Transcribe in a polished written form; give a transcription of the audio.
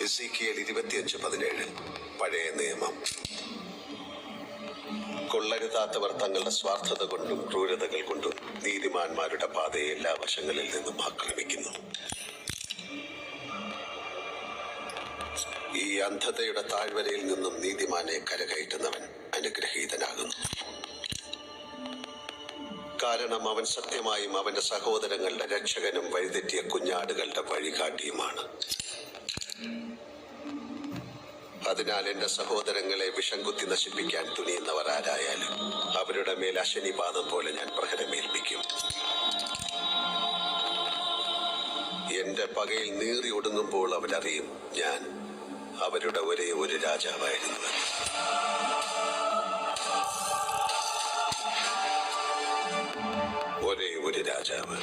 എസേക്കിയേൽ 25:17 പഴയ നിയമം. കൊള്ളരുതാത്തവർ തങ്ങളുടെ സ്വാർത്ഥത കൊണ്ടും ക്രൂരതകൾ കൊണ്ടും നീതിമാന്മാരുടെ പാതയെ എല്ലാ വശങ്ങളിൽ നിന്നും ആക്രമിക്കുന്നു. ഈ അന്ധതയുടെ താഴ്വരയിൽ നിന്നും നീതിമാനെ കരകയറ്റുന്നവൻ അനുഗ്രഹീതനാകുന്നു. കാരണം അവൻ സത്യമായും അവന്റെ സഹോദരങ്ങളുടെ രക്ഷകനും വഴിതെറ്റിയ കുഞ്ഞാടുകളുടെ വഴികാട്ടിയുമാണ്. അതിനാൽ എന്റെ സഹോദരങ്ങളെ വിഷം കുത്തി നശിപ്പിക്കാൻ തുനിയുന്നവർ ആരായാലും അവരുടെ മേൽ അശനിപാതം പോലെ ഞാൻ പ്രഹരമേൽപ്പിക്കും. എന്റെ പകയിൽ നീറി ഒടുങ്ങുമ്പോൾ അവരറിയും ഞാൻ അവരുടെ ഒരേ ഒരു രാജാവായിരുന്നു. ഒരേ ഒരു രാജാവ്.